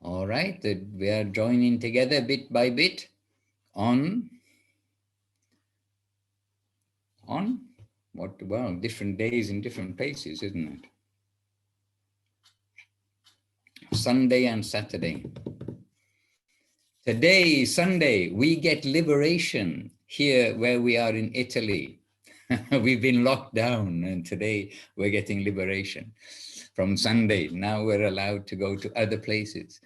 All right, that we are joining together bit by bit on what, well, different days in different places, isn't it? Sunday and Saturday. Today, Sunday, we get liberation here where we are in Italy. We've been locked down, and today we're getting liberation. From Sunday, now we're allowed to go to other places.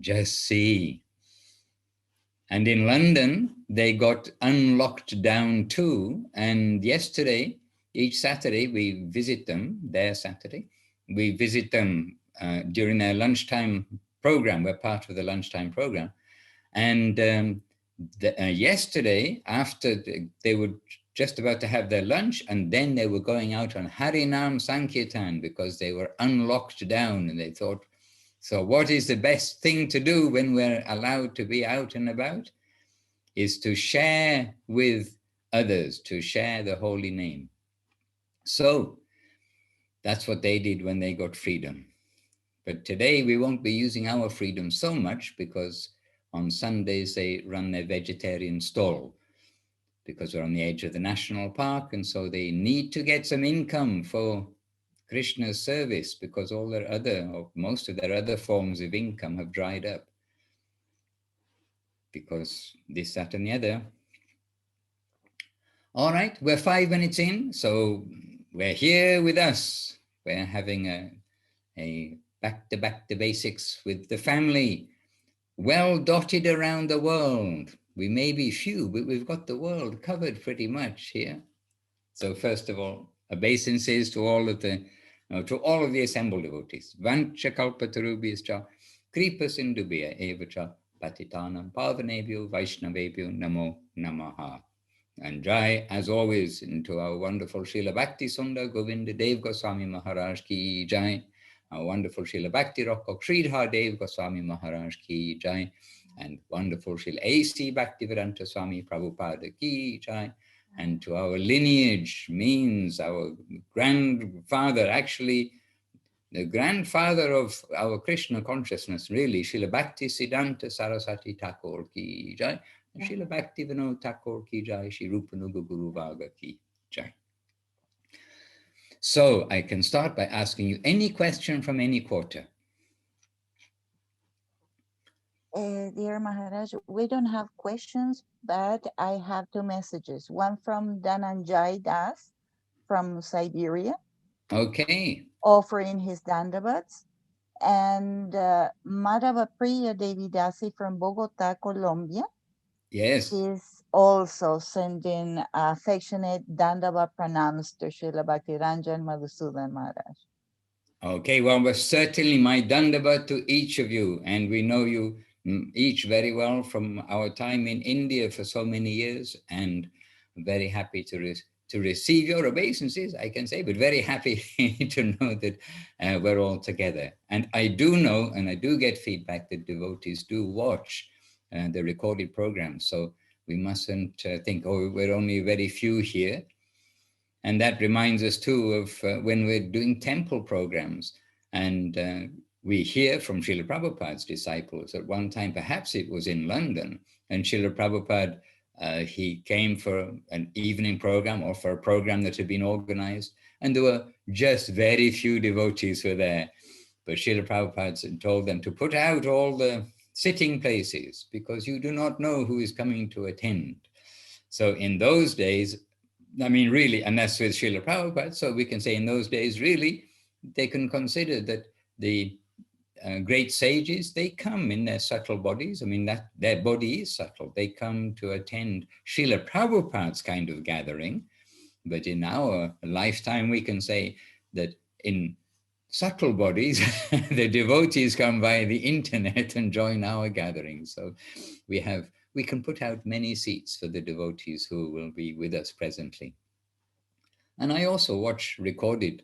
Just see. And in London, they got unlocked down too. And yesterday, each Saturday, we visit them, their Saturday. We visit them during their lunchtime program. We're part of the lunchtime program. And yesterday, after they were just about to have their lunch, and then they were going out on Harinam Sankirtan because they were unlocked down, and they thought, so what is the best thing to do when we're allowed to be out and about? Is to share with others, to share the holy name. So that's what they did when they got freedom. But today we won't be using our freedom so much because on Sundays they run their vegetarian stall because we're on the edge of the national park, and so they need to get some income for Krishna's service because all their other, or most of their other forms of income have dried up because this, that, and the other. All right, we're 5 minutes in, so we're here with us. We're having a back to basics with the family, well dotted around the world. We may be few, but we've got the world covered pretty much here. So first of all, obeisances to all of the assembled devotees. Vancha kalpatarubhyascha kripa sindubhya evacha patitanam pavanebhyo vaishnavebhyo namo namaha. And Jai, as always, into our wonderful Srila Bhakti Sundar Govinda Dev Goswami Maharaj ki Jai, our wonderful Srila Bhakti Rockok Sridhar Dev Goswami Maharaj ki Jai, and wonderful Srila A.C. Bhaktivedanta Swami Prabhupada ki Jai, and to our lineage means our grandfather, actually the grandfather of our Krishna consciousness, really, Srila Bhakti Siddhanta Saraswati Thakur ki Jai, Srila Bhakti Vinod Thakur ki Jai, Shri Rupa Guru Vaga ki Jai. So I can start by asking you any question from any quarter. Dear Maharaj, we don't have questions, but I have 2 messages. One from Dhananjay Das from Siberia. Okay. Offering his dandavats. And Madhava Priya Devi Dasi from Bogota, Colombia. Yes. She's also sending affectionate dandavat pranams to Srila Bhaktiranjan Madhusudan Maharaj. Okay, well, certainly my dandavat to each of you, and we know you each very well from our time in India for so many years, and very happy to receive your obeisances, I can say, but very happy to know that we're all together. And I do know, and I do get feedback that devotees do watch the recorded programs, so we mustn't think, oh, we're only very few here. And that reminds us too of when we're doing temple programs, and we hear from Srila Prabhupada's disciples at one time, perhaps it was in London, and Srila Prabhupada, he came for an evening program or for a program that had been organized, and there were just very few devotees who were there. But Srila Prabhupada told them to put out all the sitting places because you do not know who is coming to attend. So in those days, I mean, really, and that's with Srila Prabhupada, so we can say in those days, really, they can consider that the great sages, they come in their subtle bodies. I mean, that their body is subtle. They come to attend Srila Prabhupada's kind of gathering. But in our lifetime, we can say that in subtle bodies, the devotees come via the internet and join our gatherings. So we can put out many seats for the devotees who will be with us presently. And I also watch recorded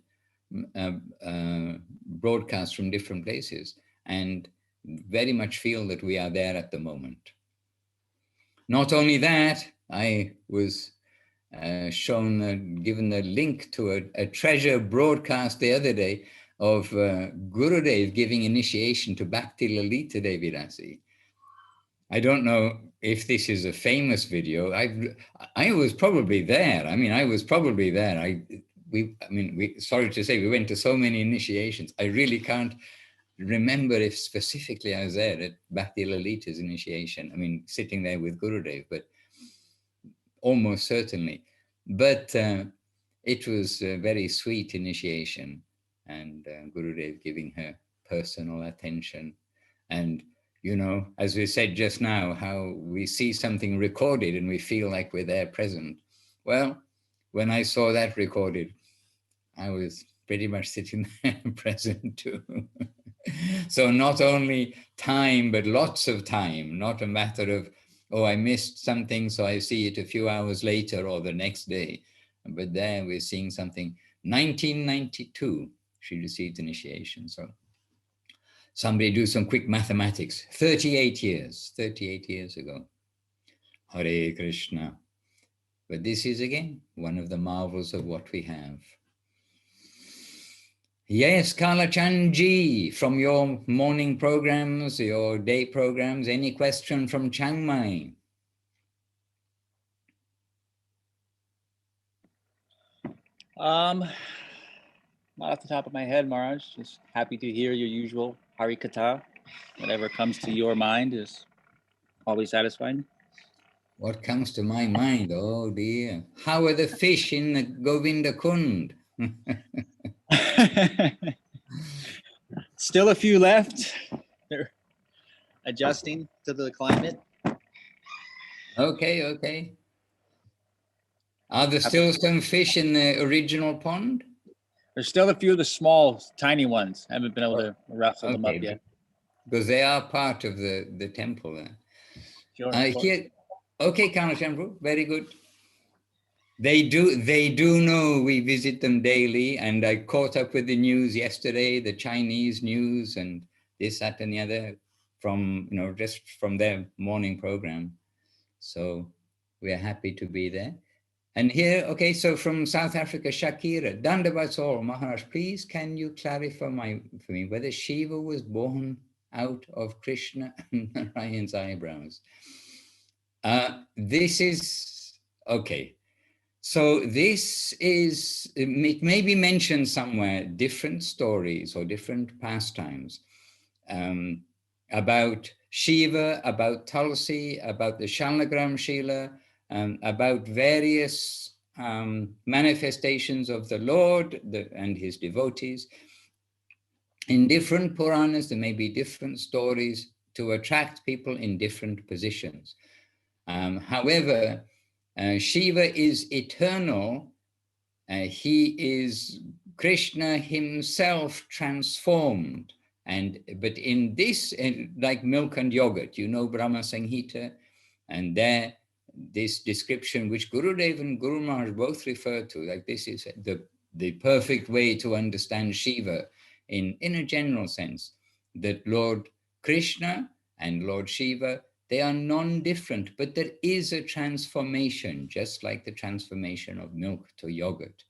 broadcasts from different places and very much feel that we are there at the moment. Not only that, I was given the link to a treasure broadcast the other day of Gurudev giving initiation to Bhakti Lalita Devi Dasi. I don't know if this is a famous video. I was probably there. I mean, I was probably there. Sorry to say, we went to so many initiations. I really can't remember if specifically I was there at Bhakti Lalita's initiation. I mean, sitting there with Gurudev, but almost certainly. But it was a very sweet initiation, and Gurudev giving her personal attention. And, you know, as we said just now, how we see something recorded and we feel like we're there present. Well, when I saw that recorded, I was pretty much sitting there present too. So not only time, but lots of time, not a matter of, oh, I missed something, so I see it a few hours later or the next day. But there we're seeing something. 1992, she received initiation. So somebody do some quick mathematics. 38 years ago. Hare Krishna. But this is again one of the marvels of what we have. Yes, Kalachandji, from your morning programs, your day programs, any question from Chiang Mai? Not off the top of my head, Maharaj. Just happy to hear your usual Harikatha. Whatever comes to your mind is always satisfying. What comes to my mind? Oh dear. How are the fish in the Govinda Kund? Still a few left. They're adjusting to the climate. Okay. Are there still some fish in the original pond? There's still a few of the small, tiny ones. Haven't been able to wrestle them up yet. Because they are part of the temple there. Sure. Here, okay, Kanashampur, very good. They do know we visit them daily, and I caught up with the news yesterday, the Chinese news and this, that, and the other from, you know, just from their morning program. So we are happy to be there. And here, okay, so from South Africa, Shakira, Dandavat Maharaj, please can you clarify for me whether Shiva was born out of Krishna and Narayan's eyebrows? This is, okay. So this is, it may be mentioned somewhere, different stories or different pastimes about Shiva, about Tulsi, about the Shalnagram Shila, about various manifestations of the Lord and his devotees. In different Puranas, there may be different stories to attract people in different positions. However, Shiva is eternal. He is Krishna himself transformed. But in this, like milk and yogurt, you know Brahma Sanghita, and there, this description which Gurudev and Guru Maharaj both refer to, like this is the perfect way to understand Shiva in a general sense, that Lord Krishna and Lord Shiva, they are non-different, but there is a transformation, just like the transformation of milk to yogurt.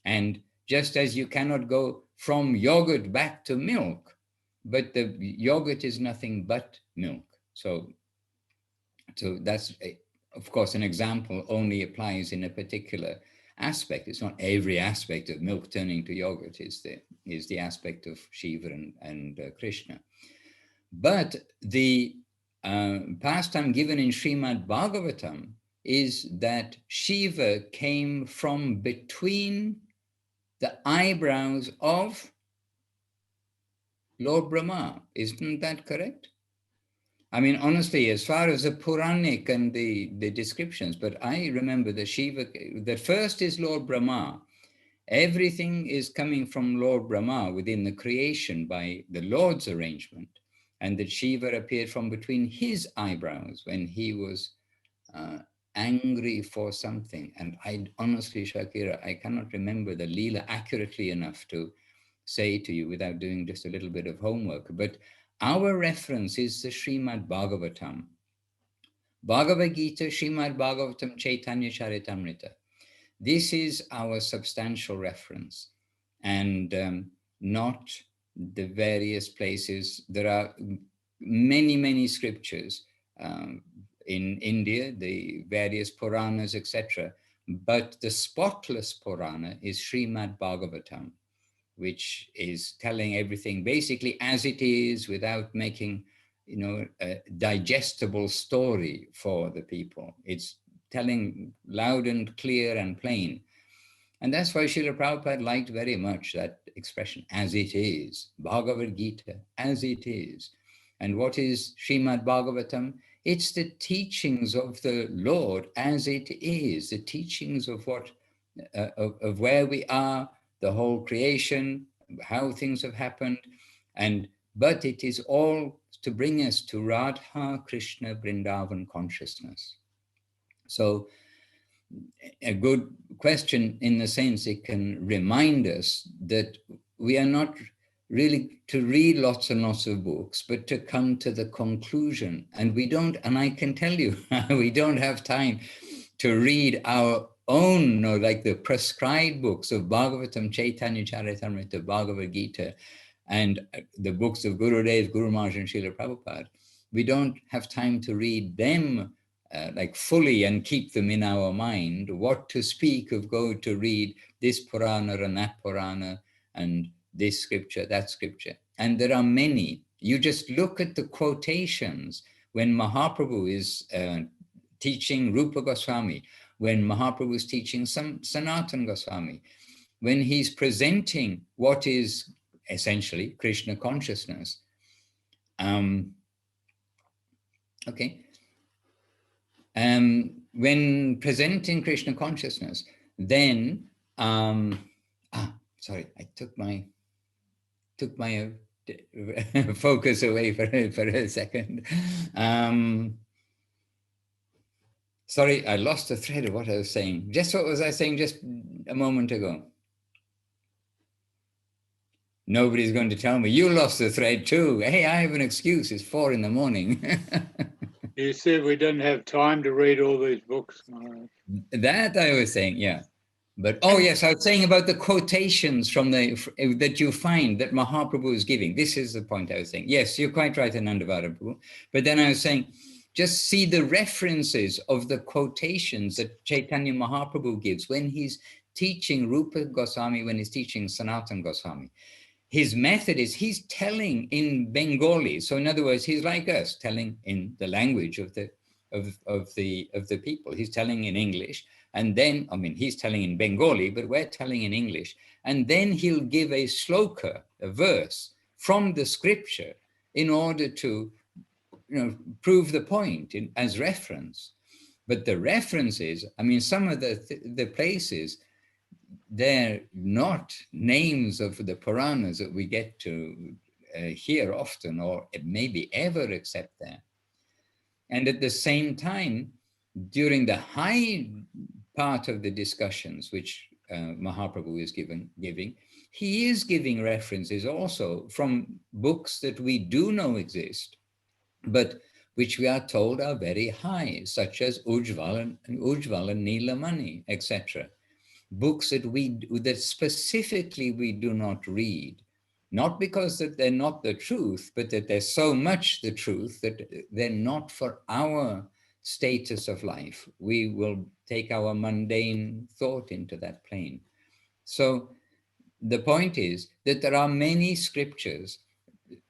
And just as you cannot go from yogurt back to milk, but the yogurt is nothing but milk. So that's, of course, an example only applies in a particular aspect. It's not every aspect of milk turning to yogurt is the aspect of Shiva and Krishna. But the pastime given in Srimad Bhagavatam is that Shiva came from between the eyebrows of Lord Brahma. Isn't that correct? I mean, honestly, as far as the Puranic and the descriptions, but I remember that Shiva, the first is Lord Brahma. Everything is coming from Lord Brahma within the creation by the Lord's arrangement. And that Shiva appeared from between his eyebrows when he was angry for something. And I honestly, Shakira, I cannot remember the Leela accurately enough to say to you without doing just a little bit of homework. But our reference is the Srimad Bhagavatam. Bhagavad Gita, Srimad Bhagavatam, Chaitanya Charitamrita. This is our substantial reference. And not the various places. There are many, many scriptures in India, the various Puranas, etc. But the spotless Purana is Srimad Bhagavatam, which is telling everything basically as it is, without making, a digestible story for the people. It's telling loud and clear and plain. And that's why Srila Prabhupada liked very much that expression, as it is, Bhagavad Gita, as it is. And what is Srimad Bhagavatam? It's the teachings of the Lord as it is, the teachings of what, of where we are, the whole creation, how things have happened, but it is all to bring us to Radha Krishna Vrindavan consciousness. So a good question in the sense it can remind us that we are not really to read lots and lots of books, but to come to the conclusion. And we don't, and I can tell you, we don't have time to read our own, like the prescribed books of Bhagavatam, Chaitanya Charitamrita, Bhagavad Gita, and the books of Gurudev, Guru Maharaj and Srila Prabhupada. We don't have time to read them like fully and keep them in our mind. What to speak of go to read this Purana and that Purana and this scripture, that scripture. And there are many. You just look at the quotations when Mahaprabhu is teaching Rupa Goswami, when Mahaprabhu is teaching Sanatana Goswami, when he's presenting what is essentially Krishna consciousness. When presenting Krishna consciousness, then, sorry, I took my focus away for a second. Sorry, I lost the thread of what I was saying. What was I saying just a moment ago? Nobody's going to tell me. You lost the thread too. Hey, I have an excuse. It's 4 a.m. You said we didn't have time to read all these books. That I was saying, yeah. But, oh yes, I was saying about the quotations from that you find that Mahaprabhu is giving. This is the point I was saying. Yes, you're quite right, Anandavara Prabhu. But then I was saying, just see the references of the quotations that Chaitanya Mahaprabhu gives when he's teaching Rupa Goswami, when he's teaching Sanatana Goswami. His method is he's telling in Bengali. So in other words, he's like us, telling in the language of the people. He's telling in English. And then, he's telling in Bengali, but we're telling in English. And then he'll give a sloka, a verse from the scripture in order to, prove the point as reference. But the references, some of the places, they're not names of the Puranas that we get to hear often or maybe ever except there. And at the same time, during the high part of the discussions which Mahaprabhu is giving, he is giving references also from books that we do know exist, but which we are told are very high, such as Ujjvala Nilamani, etc. Books that specifically we do not read, not because that they're not the truth, but that they're so much the truth that they're not for our status of life. We will take our mundane thought into that plane. So the point is that there are many scriptures,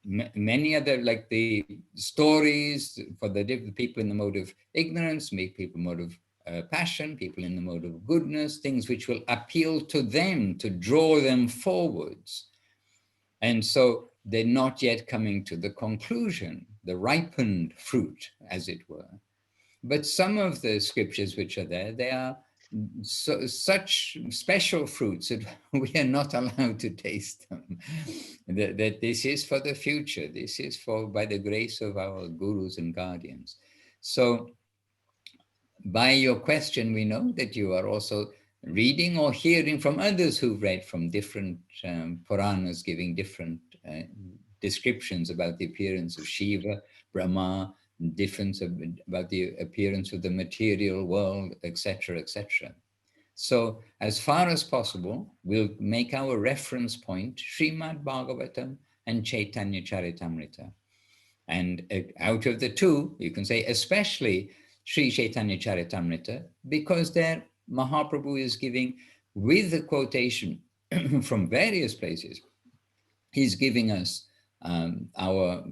many other, like the stories for the different people in the mode of ignorance, people mode of passion, people in the mode of goodness, things which will appeal to them, to draw them forwards. And so they're not yet coming to the conclusion, the ripened fruit, as it were. But some of the scriptures which are there, they are such special fruits that we are not allowed to taste them. That this is for the future. This is for, by the grace of our gurus and guardians. So by your question, we know that you are also reading or hearing from others who've read from different Puranas, giving different descriptions about the appearance of Shiva, Brahma, about the appearance of the material world, etc., etc. So as far as possible, we'll make our reference point Srimad Bhagavatam and Chaitanya Charitamrita. And out of the two, you can say especially Sri Chaitanya Charitamrita, because there Mahaprabhu is giving, with the quotation from various places, he's giving us our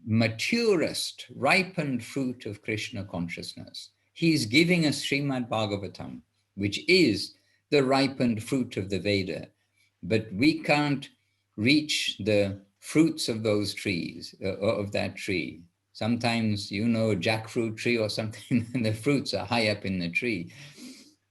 maturest, ripened fruit of Krishna consciousness. He's giving us Srimad Bhagavatam, which is the ripened fruit of the Veda. But we can't reach the fruits of those trees, of that tree. Sometimes, you know, a jackfruit tree or something, and the fruits are high up in the tree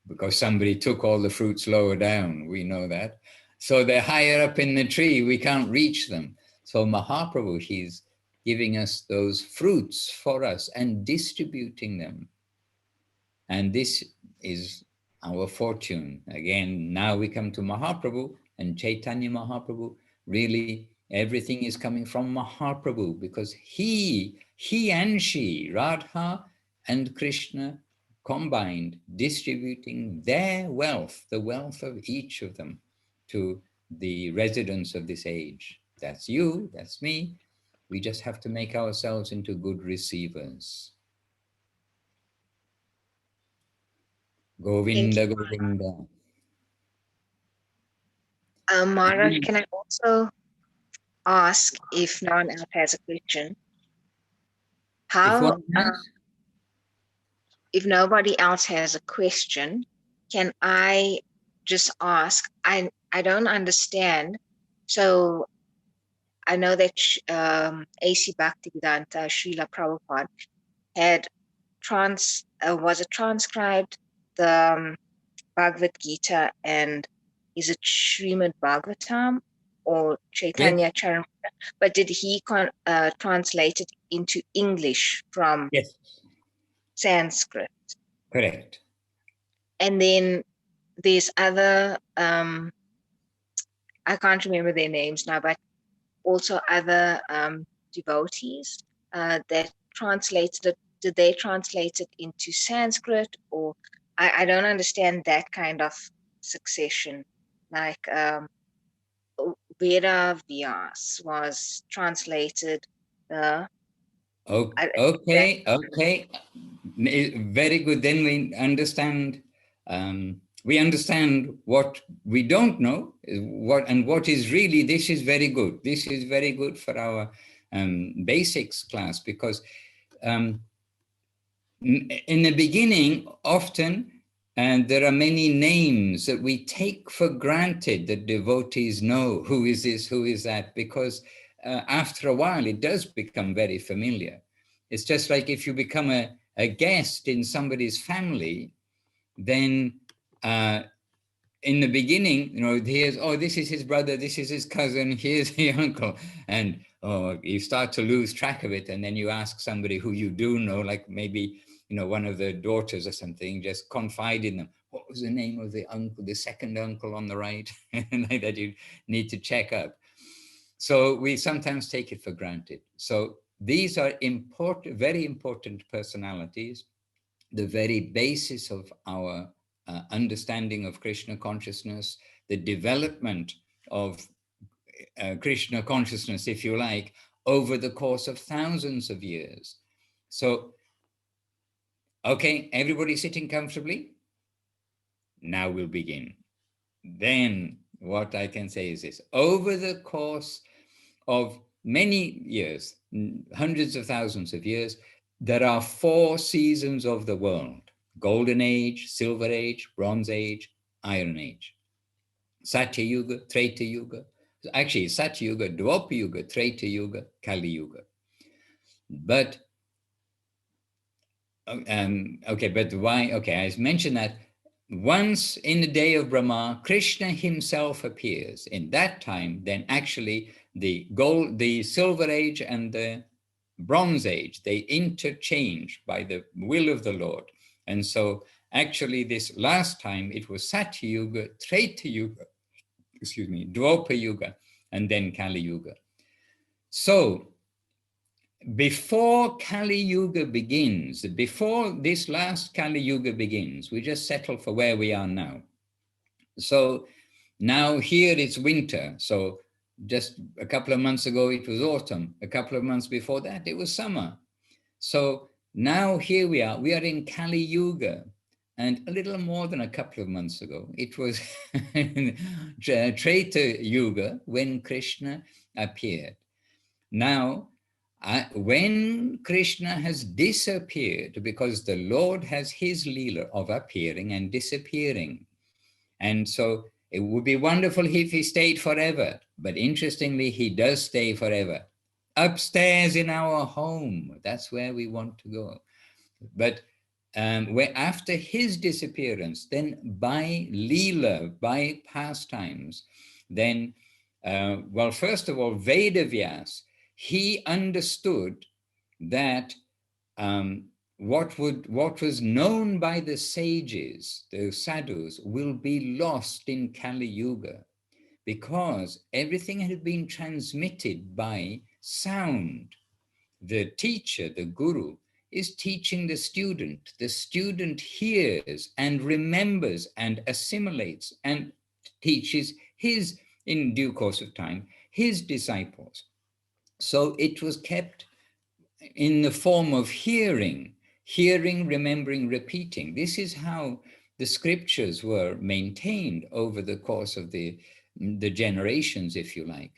because somebody took all the fruits lower down. We know that. So they're higher up in the tree, we can't reach them. So Mahaprabhu, he's giving us those fruits for us and distributing them. And this is our fortune. Again, now we come to Mahaprabhu and Chaitanya Mahaprabhu. Really, everything is coming from Mahaprabhu because he and she, Radha and Krishna, combined, distributing their wealth, the wealth of each of them, to the residents of this age. That's you, that's me. We just have to make ourselves into good receivers. Govinda, Govinda. Maharaj, can I also ask, if no one else has a question, how, if nobody else has a question, can I just ask? I don't understand. So I know that A.C. Bhaktivedanta Srila Prabhupada had was it transcribed the Bhagavad Gita, and is it Srimad Bhagavatam or Chaitanya Charan? But did he translate it into English from Sanskrit? Correct. And then there's other, I can't remember their names now, but also other devotees that translated it. Did they translate it into Sanskrit? Or I don't understand that kind of succession. Like Rupa Vilas was translated. Okay. Very good. Then we understand. We understand what we don't know, what is really. This is very good. This is very good for our basics class, because in the beginning, often, and there are many names that we take for granted that devotees know who is this, who is that, because after a while it does become very familiar. It's just like if you become a guest in somebody's family, then in the beginning, you know, here's, oh, this is his brother, this is his cousin, here's the uncle, and you start to lose track of it, and then you ask somebody who you do know, like maybe, you know, one of the daughters or something, just confide in them. What was the name of the uncle, the second uncle on the right? Like that you need to check up. So we sometimes take it for granted. So these are important, very important personalities, the very basis of our understanding of Krishna consciousness, the development of Krishna consciousness, if you like, over the course of thousands of years. So, okay, everybody sitting comfortably? Now we'll begin. Then what I can say is this: over the course of many years, hundreds of thousands of years, there are 4 seasons of the world: Golden Age, Silver Age, Bronze Age, Iron Age. Satya Yuga, Treta Yuga. Actually, Satya Yuga, Dwapara Yuga, Treta Yuga, Kali Yuga. But, okay, but why? Okay, I mentioned that once in the day of Brahma, Krishna himself appears. In that time, then actually the Silver Age and the Bronze Age, they interchange by the will of the Lord. And so actually this last time it was Satya Yuga, Treta Yuga, Dwapara Yuga, and then Kali Yuga. So before Kali Yuga begins, before this last Kali Yuga begins, we just settle for where we are now. So now here it's winter. So just a couple of months ago, it was autumn. A couple of months before that, it was summer. So now here we are in Kali Yuga. And a little more than a couple of months ago, it was Treta Yuga when Krishna appeared. Now, when Krishna has disappeared, because the Lord has his leela of appearing and disappearing. And so it would be wonderful if he stayed forever. But interestingly, he does stay forever. Upstairs in our home, that's where we want to go. But where after his disappearance, then by leela, by pastimes, then, well, first of all, Vedavyas, he understood that what was known by the sages, the sadhus, will be lost in Kali Yuga, because everything had been transmitted by sound. The teacher, the guru, is teaching the student hears and remembers and assimilates and teaches his, in due course of time, his disciples. So it was kept in the form of hearing, remembering, repeating. This is how the scriptures were maintained over the course of the generations, if you like.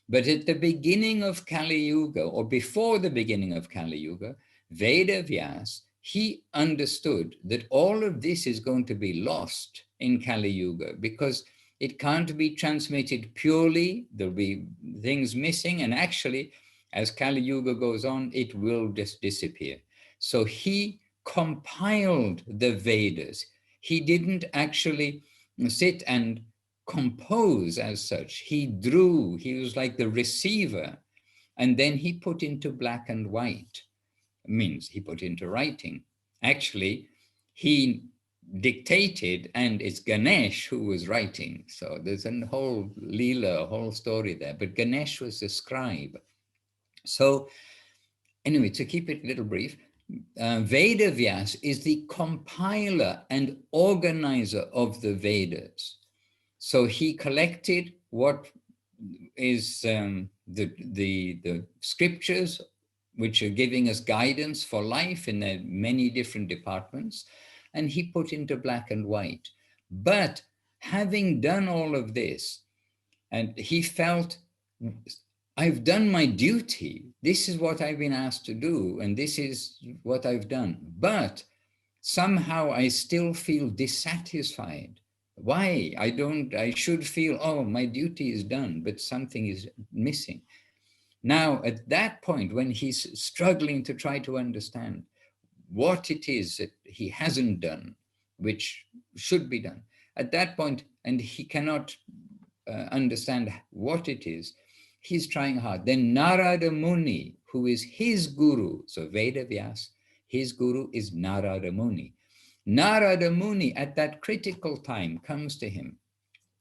But at the beginning of Kali Yuga, or before the beginning of Kali Yuga, Vedavyas, he understood that all of this is going to be lost in Kali Yuga, because it can't be transmitted purely. There'll be things missing, and actually, as Kali Yuga goes on, it will just disappear. So he compiled the Vedas. He didn't actually sit and compose as such. He drew, he was like the receiver, and then he put into black and white. Means he put into writing. Actually, he dictated, and it's Ganesh who was writing. So there's a whole leela, a whole story there, but Ganesh was the scribe. So anyway, to keep it a little brief, Vedavyas is the compiler and organizer of the Vedas. So he collected what is the scriptures, which are giving us guidance for life in their many different departments, and he put into black and white. But having done all of this, and he felt, I've done my duty. This is what I've been asked to do, and this is what I've done. But somehow I still feel dissatisfied. Why? I should feel, oh, my duty is done, but something is missing. Now, at that point, when he's struggling to try to understand what it is that he hasn't done, which should be done, at that point, and he cannot understand what it is, he's trying hard. Then Narada Muni, who is his guru, so Vedavyas, his guru is Narada Muni. Narada Muni at that critical time comes to him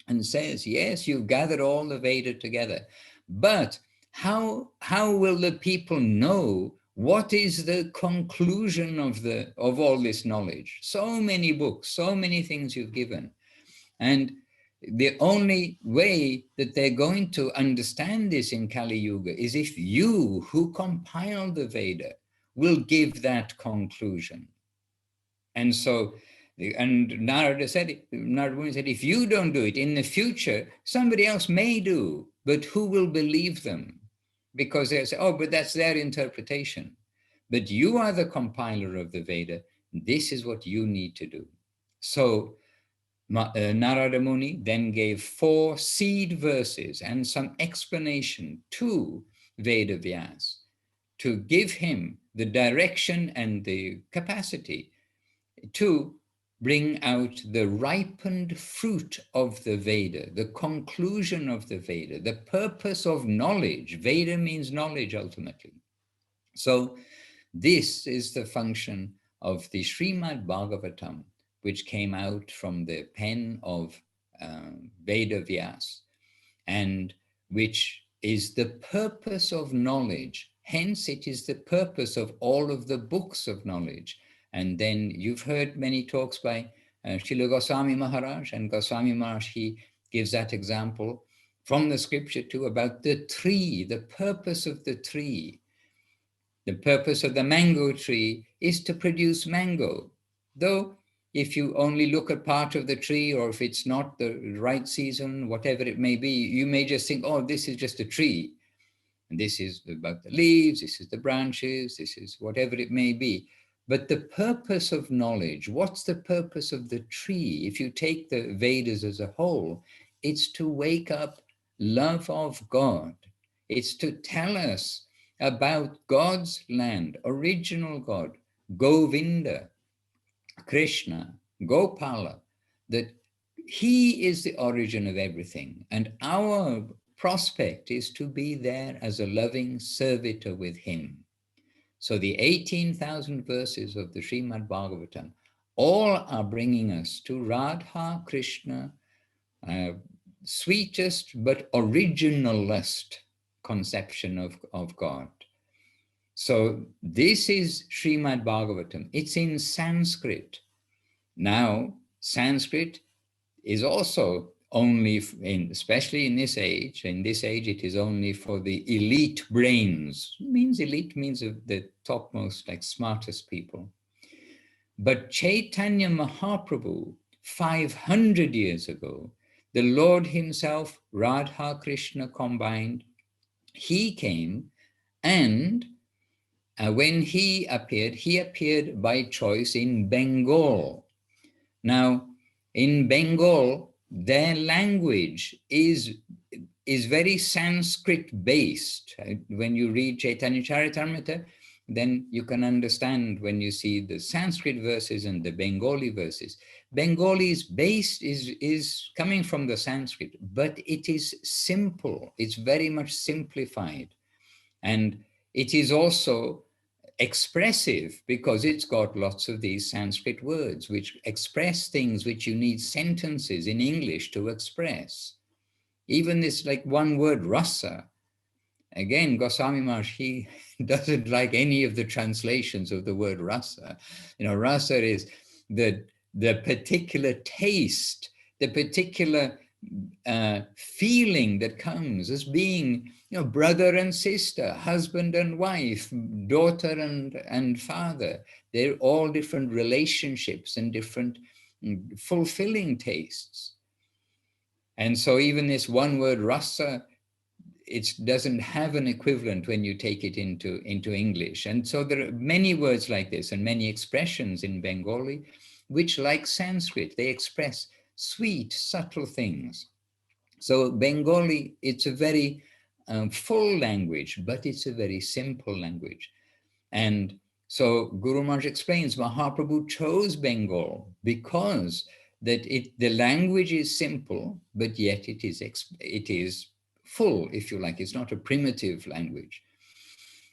and says, yes, you've gathered all the Veda together, but how will the people know what is the conclusion of all this knowledge? So many books, so many things you've given. And the only way that they're going to understand this in Kali Yuga is if you, who compiled the Veda, will give that conclusion. And so, and Narada Muni said, if you don't do it, in the future, somebody else may do, but who will believe them? Because they'll say, oh, but that's their interpretation. But you are the compiler of the Veda. This is what you need to do. So Narada Muni then gave 4 seed verses and some explanation to Vedavyas to give him the direction and the capacity to bring out the ripened fruit of the Veda, the conclusion of the Veda, the purpose of knowledge. Veda means knowledge ultimately. So this is the function of the Srimad Bhagavatam, which came out from the pen of Vedavyas, and which is the purpose of knowledge Hence, it is the purpose of all of the books of knowledge. And then you've heard many talks by Srila Goswami Maharaj, and Goswami Maharaj, he gives that example from the scripture too about the tree, the purpose of the tree. The purpose of the mango tree is to produce mango. Though if you only look at part of the tree, or if it's not the right season, whatever it may be, you may just think, oh, this is just a tree. And this is about the leaves, this is the branches, this is whatever it may be. But the purpose of knowledge, what's the purpose of the tree? If you take the Vedas as a whole, it's to wake up love of God. It's to tell us about God's land, original God, Govinda, Krishna, Gopala, that he is the origin of everything. And our prospect is to be there as a loving servitor with him. So the 18,000 verses of the Srimad Bhagavatam all are bringing us to Radha Krishna, sweetest but originalist conception of God. So this is Srimad Bhagavatam. It's in Sanskrit. Now, Sanskrit is also only, especially in this age it is only for the elite brains. Elite means the topmost, like smartest people. But Chaitanya Mahaprabhu, 500 years ago, the Lord himself, Radha Krishna combined, he came, and when he appeared by choice in Bengal. Now, in Bengal, their language is very Sanskrit based. When you read Chaitanya Charitamrita, then you can understand when you see the Sanskrit verses and the Bengali verses. Bengali is coming from the Sanskrit, but it is simple. It's very much simplified. And it is also expressive because it's got lots of these Sanskrit words which express things which you need sentences in English to express. Even this like one word, rasa. Again, Goswami Maharaj, he doesn't like any of the translations of the word rasa. Rasa is the particular taste, the particular feeling that comes as being brother and sister, husband and wife, daughter and father. They're all different relationships and different fulfilling tastes. And so even this one word rasa, it doesn't have an equivalent when you take it into English. And so there are many words like this and many expressions in Bengali which, like Sanskrit, they express sweet, subtle things. So Bengali, it's a very full language, but it's a very simple language. And so Guru Maharaj explains, Mahaprabhu chose Bengal because the language is simple, but yet it is full, if you like. It's not a primitive language.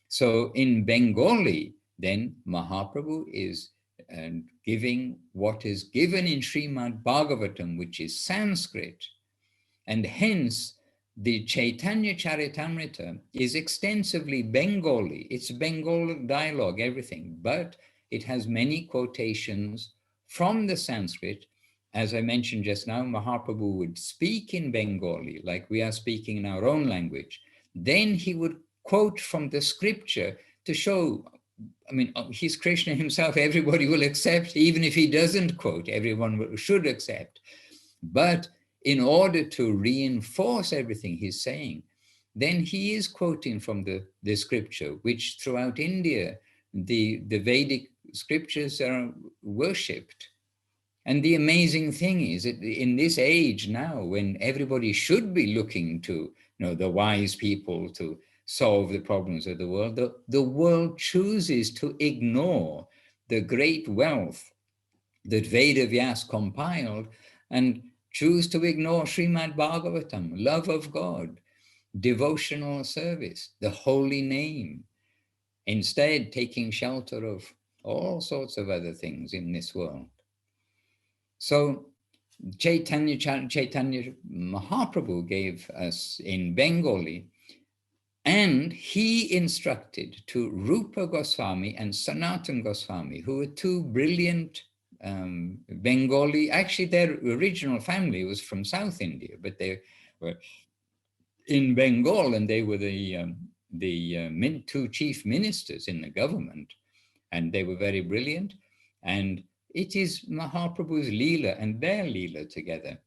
So in Bengali, then Mahaprabhu is giving what is given in Srimad Bhagavatam, which is Sanskrit. And hence, the Chaitanya Charitamrita is extensively Bengali. It's Bengal dialogue, everything, but it has many quotations from the Sanskrit. As I mentioned just now, Mahaprabhu would speak in Bengali, like we are speaking in our own language. Then he would quote from the scripture to show, he's Krishna himself, everybody will accept. Even if he doesn't quote, everyone should accept. But in order to reinforce everything he's saying, then he is quoting from the scripture, which throughout India, the Vedic scriptures are worshipped. And the amazing thing is that in this age now, when everybody should be looking to the wise people to solve the problems of the world chooses to ignore the great wealth that Veda Vyas compiled and choose to ignore Srimad Bhagavatam, love of God, devotional service, the holy name, instead taking shelter of all sorts of other things in this world. So Chaitanya Mahaprabhu gave us in Bengali, And he instructed to Rupa Goswami and Sanatan Goswami, who were two brilliant Bengali, actually their original family was from South India, but they were in Bengal and they were the two chief ministers in the government, and they were very brilliant. And it is Mahaprabhu's Leela and their Leela together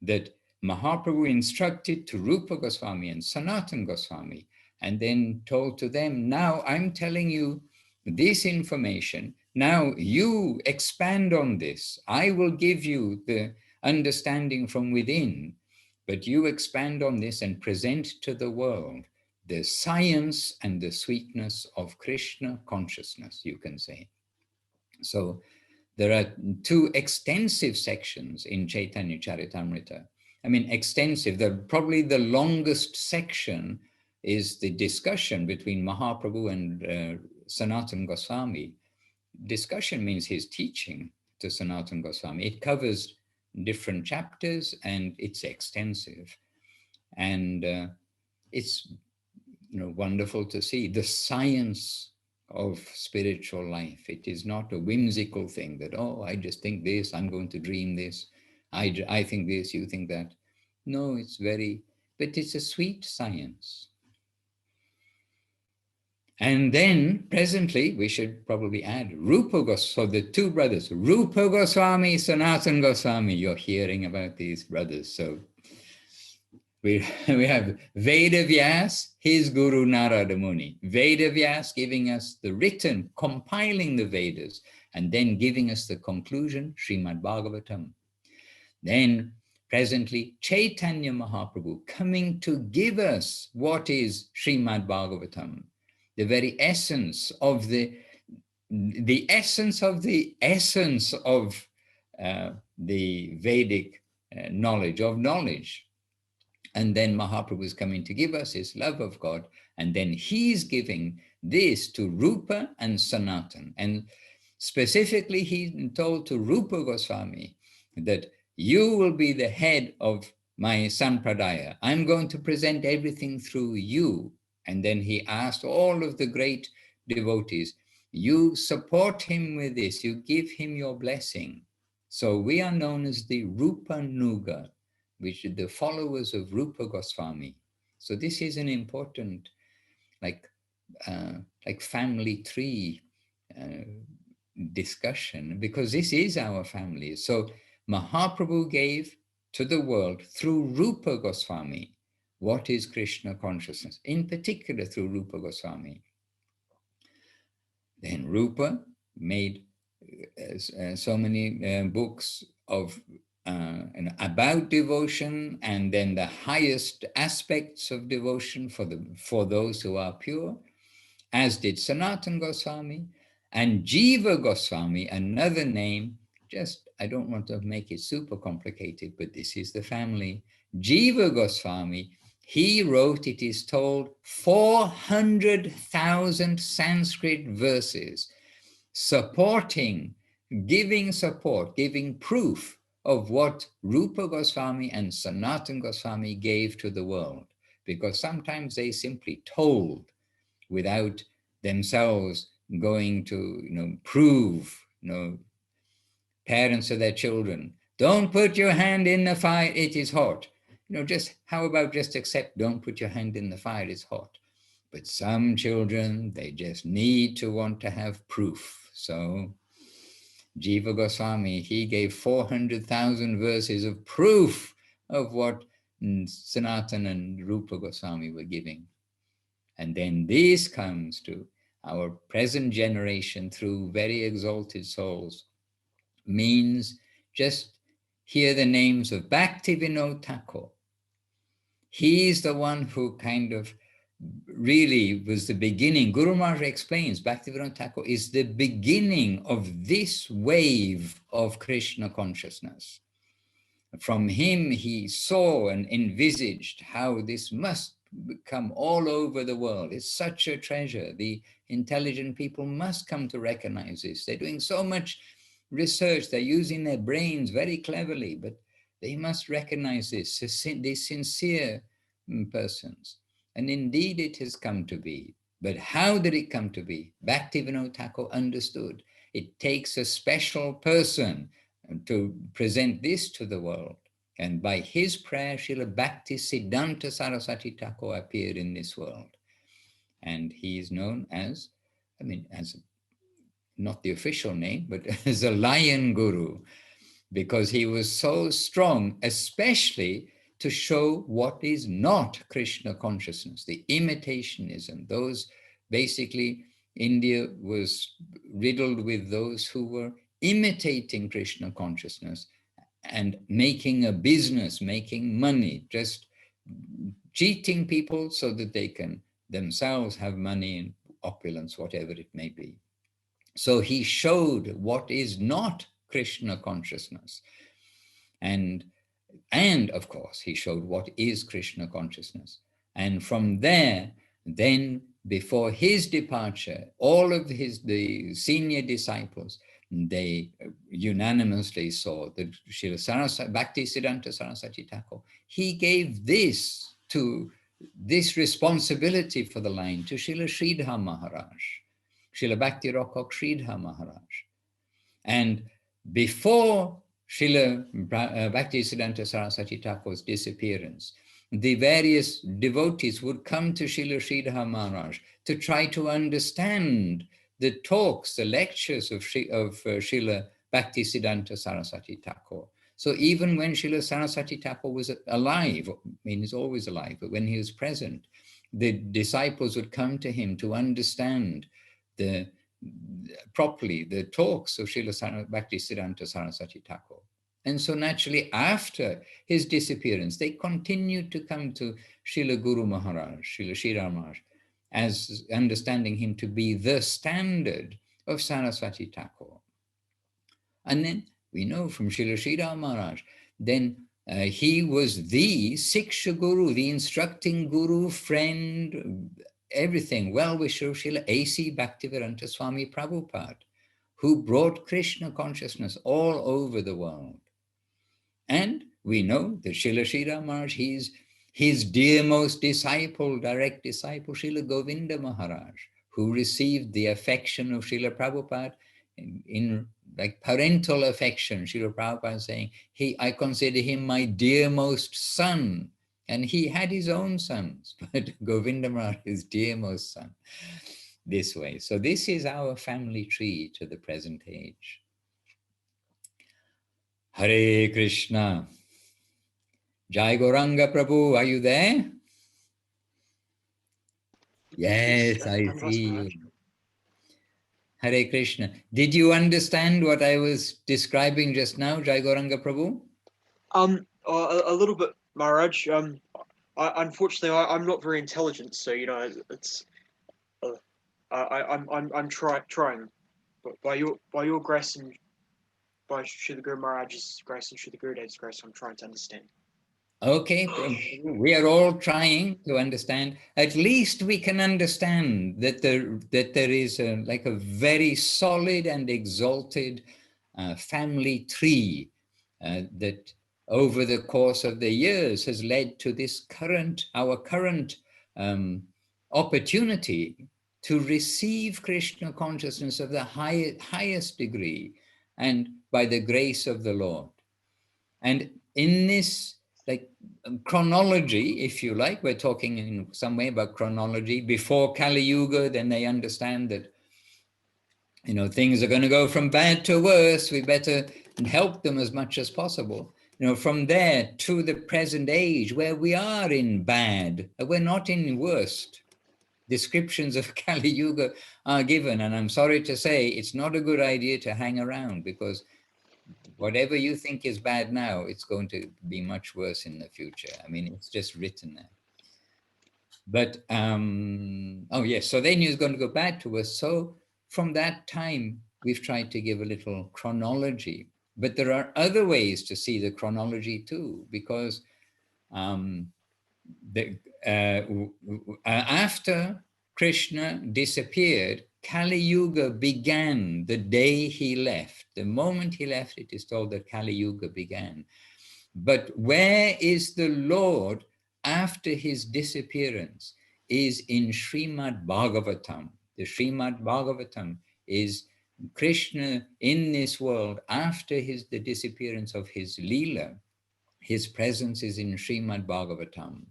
that Mahaprabhu instructed to Rupa Goswami and Sanatan Goswami, and then told to them, now I'm telling you this information, now you expand on this. I will give you the understanding from within, but you expand on this and present to the world the science and the sweetness of Krishna consciousness, you can say. So there are two extensive sections in Chaitanya Charitamrita. I mean, extensive, probably the longest section is the discussion between Mahaprabhu and Sanatan Goswami. Discussion means his teaching to Sanatan Goswami. It covers different chapters and it's extensive. And it's wonderful to see the science of spiritual life. It is not a whimsical thing that, oh, I just think this, I'm going to dream this, I think this, you think that. No, but it's a sweet science. And then presently, we should probably add Rupa Goswami, so the two brothers, Rupa Goswami, Sanatan Goswami, you're hearing about these brothers. So we have Veda Vyas, his Guru Narada Muni. Veda Vyas giving us the written, compiling the Vedas, and then giving us the conclusion, Srimad Bhagavatam. Then presently, Chaitanya Mahaprabhu coming to give us what is Srimad Bhagavatam, the very essence of the essence of the essence of the Vedic knowledge of knowledge. And then Mahaprabhu is coming to give us his love of God. And then he's giving this to Rupa and Sanatan. And specifically, he told to Rupa Goswami that you will be the head of my Sampradaya. I'm going to present everything through you. And then he asked all of the great devotees, you support him with this, you give him your blessing. So we are known as the Rupa Nuga, which are the followers of Rupa Goswami. So this is an important, like family tree discussion, because this is our family. So Mahaprabhu gave to the world through Rupa Goswami what is Krishna consciousness, in particular through Rupa Goswami. Then Rupa made so many books of about devotion, and then the highest aspects of devotion for those who are pure, as did Sanatan Goswami. And Jiva Goswami, another name, just, I don't want to make it super complicated, but this is the family. Jiva Goswami, he wrote, it is told, 400,000 Sanskrit verses supporting, giving support, giving proof of what Rupa Goswami and Sanatan Goswami gave to the world. Because sometimes they simply told without themselves going to, prove, parents of their children, don't put your hand in the fire, it is hot. How about just accept, don't put your hand in the fire, it's hot. But some children, they just need to want to have proof. So Jiva Goswami, he gave 400,000 verses of proof of what Sanatan and Rupa Goswami were giving. And then this comes to our present generation through very exalted souls, means just hear the names of Bhaktivinoda Thakur. He's the one who kind of really was the beginning. Guru Maharaj explains Bhaktivinoda Thakur is the beginning of this wave of Krishna consciousness. From him, he saw and envisaged how this must become all over the world. It's such a treasure. The intelligent people must come to recognize this. They're doing so much research. They're using their brains very cleverly, but they must recognize this, these sincere persons. And indeed it has come to be. But how did it come to be? Bhaktivinoda Thakur understood. It takes a special person to present this to the world. And by his prayer, Srila Bhakti Siddhanta Saraswati Thakur appeared in this world. And he is known as, as not the official name, but as a lion guru, because he was so strong, especially to show what is not Krishna consciousness, the imitationism. Those, basically, India was riddled with those who were imitating Krishna consciousness and making a business, making money, just cheating people so that they can themselves have money and opulence, whatever it may be. So he showed what is not Krishna consciousness. And of course, he showed what is Krishna consciousness. And from there, then before his departure, all of the senior disciples, they unanimously saw that Srila Bhakti Siddhanta Saraswati Thakur, he gave this responsibility for the line to Srila Sridhar Maharaj, Srila Bhakti Rakok Sridhar Maharaj. And before Srila Bhakti Siddhanta Saraswati Thakur's disappearance, the various devotees would come to Srila Sridhar Maharaj to try to understand the talks, the lectures of Srila Bhakti Siddhanta Saraswati Thakur. So even when Srila Saraswati Thakur was alive, he's always alive, but when he was present, the disciples would come to him to understand properly the talks of Srila Bhakti Siddhanta Saraswati Thakur. And so naturally, after his disappearance, they continued to come to Srila Guru Maharaj, Srila Sridhar Maharaj, as understanding him to be the standard of Saraswati Thakur. And then we know from Srila Sridhar Maharaj, then he was the Siksha Guru, the instructing Guru, friend, everything, well-wisher of Srila A.C. Bhaktivedanta Swami Prabhupada, who brought Krishna consciousness all over the world. And we know that Srila Sridhar Maharaj, his dearmost disciple, direct disciple, Srila Govinda Maharaj, who received the affection of Srila Prabhupada in like parental affection. Srila Prabhupada saying, I consider him my dearmost son. And he had his own sons, but Govinda Maharaj, his dearmost son, this way. So this is our family tree to the present age. Hare Krishna. Jaya Gauranga Prabhu, are you there? Yes, I see you. Hare Krishna. Did you understand what I was describing just now, Jaya Gauranga Prabhu? A little bit, Maharaj. Unfortunately, I'm not very intelligent, so it's. I'm trying, but by your grace and by Srila Guru Maharaj's grace and Srila Gurudev's grace, I'm trying to understand. Okay, we are all trying to understand. At least we can understand that there is like a very solid and exalted family tree that over the course of the years has led to this our current opportunity to receive Krishna consciousness of the highest degree, and by the grace of the Lord. And in this chronology, if you like, we're talking in some way about chronology. Before Kali Yuga, then they understand that, things are going to go from bad to worse. We better help them as much as possible. From there to the present age where we are in bad, we're not in worst. Descriptions of Kali Yuga are given, and I'm sorry to say it's not a good idea to hang around, because whatever you think is bad now, it's going to be much worse in the future. It's just written there. But, oh yes, so they knew it was going to go bad to us. So from that time, we've tried to give a little chronology. But there are other ways to see the chronology too, because after Krishna disappeared, Kali Yuga began the day he left. The moment he left, it is told that Kali Yuga began. But where is the Lord after his disappearance? is in Srimad Bhagavatam. The Srimad Bhagavatam is Krishna in this world after the disappearance of his Leela. His presence is in Srimad Bhagavatam.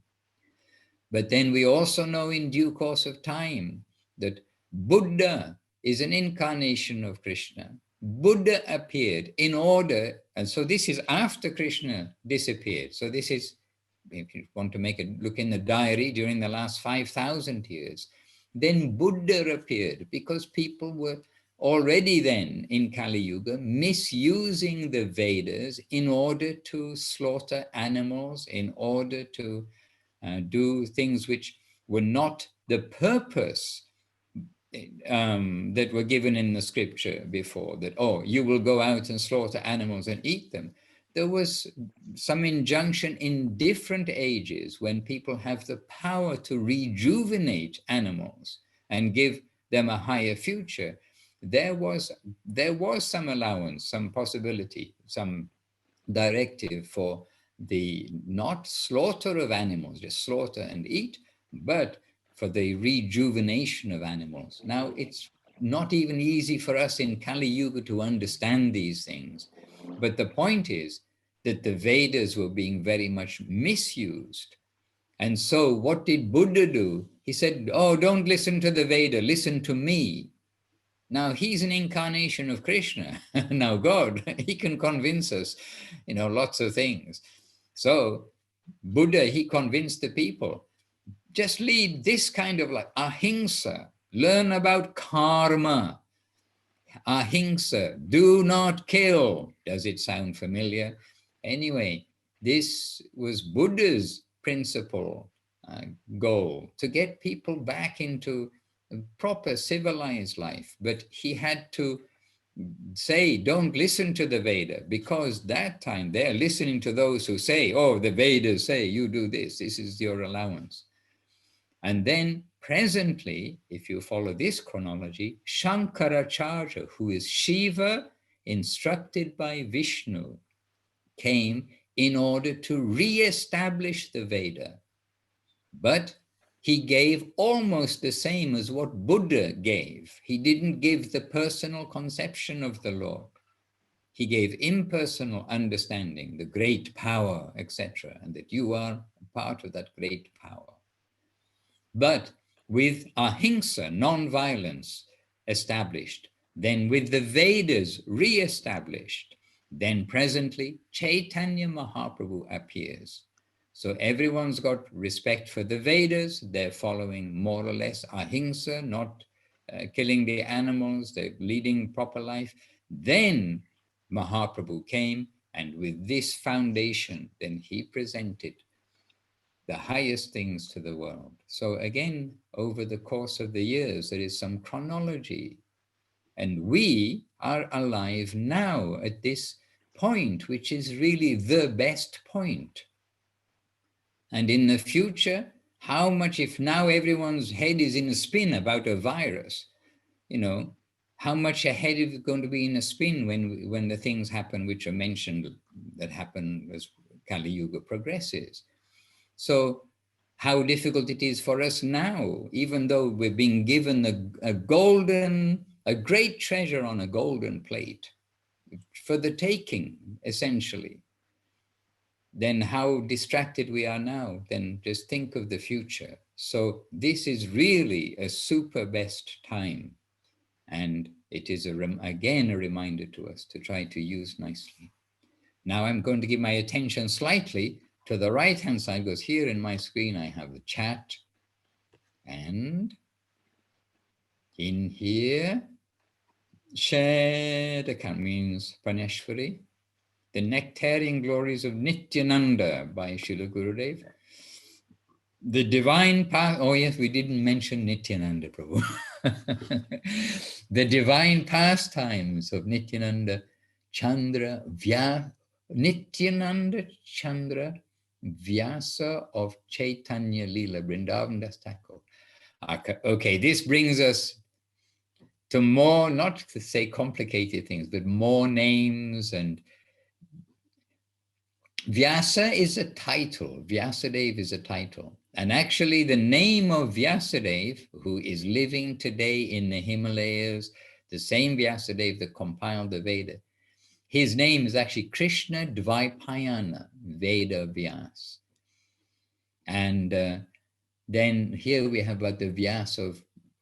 But then we also know in due course of time that Buddha is an incarnation of Krishna. Buddha appeared in order, and so this is after Krishna disappeared. So this is, if you want to make a look in the diary, during the last 5,000 years, then Buddha appeared because people were already then in Kali Yuga misusing the Vedas in order to slaughter animals, in order to do things which were not the purpose that were given in the scripture before, that, oh, you will go out and slaughter animals and eat them. There was some injunction in different ages when people have the power to rejuvenate animals and give them a higher future. There was some allowance, some possibility, some directive for the not slaughter of animals, just slaughter and eat, but for the rejuvenation of animals. Now, it's not even easy for us in Kali Yuga to understand these things. But the point is that the Vedas were being very much misused. And so what did Buddha do? He said, oh, don't listen to the Veda, listen to me. Now, he's an incarnation of Krishna. Now, God, he can convince us, lots of things. So Buddha, he convinced the people, just lead this kind of like ahimsa, learn about karma. Ahimsa, do not kill. Does it sound familiar? Anyway, this was Buddha's principal goal, to get people back into a proper civilized life. But he had to say, don't listen to the Veda, because that time they're listening to those who say, oh, the Vedas say you do this is your allowance. And then presently, if you follow this chronology, Shankaracharya, who is Shiva, instructed by Vishnu, came in order to re-establish the Veda. But he gave almost the same as what Buddha gave. He didn't give the personal conception of the Lord. He gave impersonal understanding, the great power, etc., and that you are a part of that great power. But with ahimsa, non-violence, established, then with the Vedas re-established, then presently Chaitanya Mahaprabhu appears. So everyone's got respect for the Vedas. They're following more or less ahimsa, not killing the animals. They're leading proper life. Then Mahaprabhu came, and with this foundation, then he presented the highest things to the world. So again, over the course of the years, there is some chronology. And we are alive now at this point, which is really the best point. And in the future, how much, if now everyone's head is in a spin about a virus, how much ahead is it going to be in a spin when the things happen which are mentioned that happen as Kali Yuga progresses? So how difficult it is for us now, even though we're being given a great treasure on a golden plate for the taking, essentially, then how distracted we are now. Then just think of the future. So this is really a super best time. And it is, again, a reminder to us to try to use nicely. Now I'm going to give my attention slightly to the right-hand side, because here in my screen I have the chat. And in here, shared account means Praneshwari. The Nectarian Glories of Nityananda by Srila Gurudev. The Divine Path, oh yes, we didn't mention Nityananda Prabhu. The Divine Pastimes of Nityananda Chandra Nityananda Chandra Vyasa of Chaitanya Leela, Vrindavan Das Thakur. Okay, this brings us to more, not to say complicated things, but more names and Vyasa is a title. Vyasadeva is a title. And actually the name of Vyasadeva, who is living today in the Himalayas, the same Vyasadeva that compiled the Veda, his name is actually Krishna Dvaipayana Veda Vyas. And then here we have about the Vyas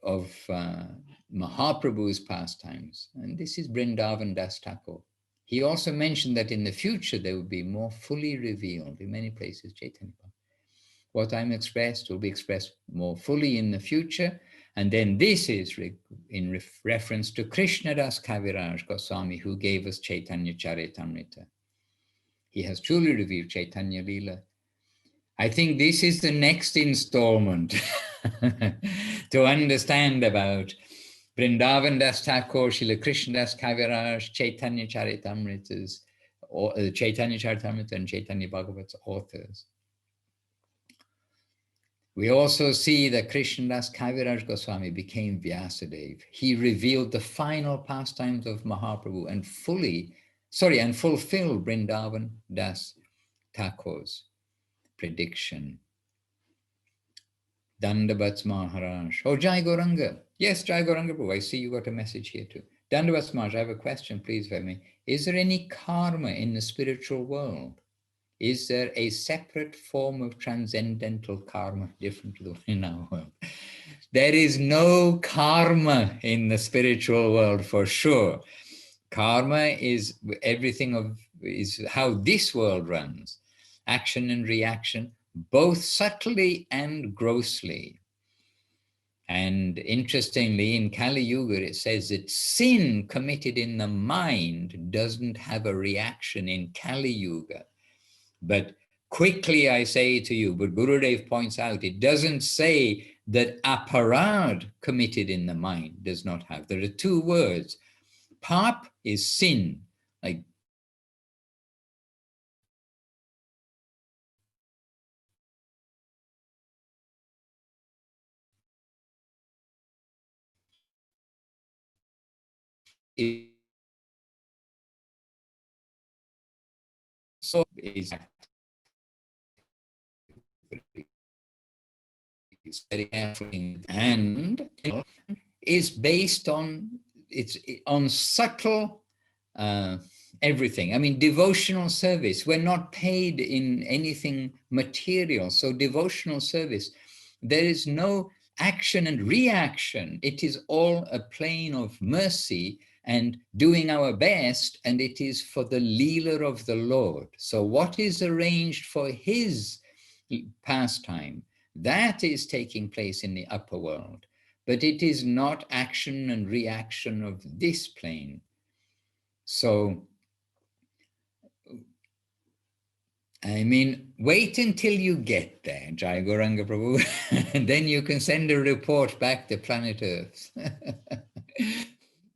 of Mahaprabhu's pastimes. And this is Vrindavan Das Thakur. He also mentioned that in the future they will be more fully revealed in many places, Chaitanya. What I'm expressed will be expressed more fully in the future. And then this is in reference to Krishnadas Kaviraj Goswami, who gave us Chaitanya Charitamrita. He has truly revealed Chaitanya Leela. I think this is the next installment to understand about Vrindavan Das Thakur, Srila Krishnadas Kaviraj, Chaitanya Charitamritas, or Chaitanya Charitamrita and Chaitanya Bhagavat's authors. We also see that Krishnadas Kaviraj Goswami became Vyasadeva. He revealed the final pastimes of Mahaprabhu and fulfilled Vrindavan Das Thakur's prediction. Dandabats Maharaj. Oh, Jaya Gauranga. Yes, Jaya Gauranga Prabhu, I see you got a message here too. Dandabats Maharaj, I have a question, please, for me. Is there any karma in the spiritual world? Is there a separate form of transcendental karma different to the one in our world? There is no karma in the spiritual world for sure. Karma is is how this world runs. Action and reaction, both subtly and grossly. And interestingly, in Kali Yuga, it says that sin committed in the mind doesn't have a reaction in Kali Yuga. But quickly I say to you, but Gurudev points out, it doesn't say that aparad committed in the mind does not have. There are two words. Pap is sin, like so is very careful and is based on subtle everything. I mean, devotional service. We're not paid in anything material. So devotional service, there is no action and reaction. It is all a plane of mercy and doing our best, and it is for the Leela of the Lord. So what is arranged for his pastime, that is taking place in the upper world, but it is not action and reaction of this plane. So, I mean, wait until you get there, Jaya Gauranga Prabhu, and then you can send a report back to planet Earth.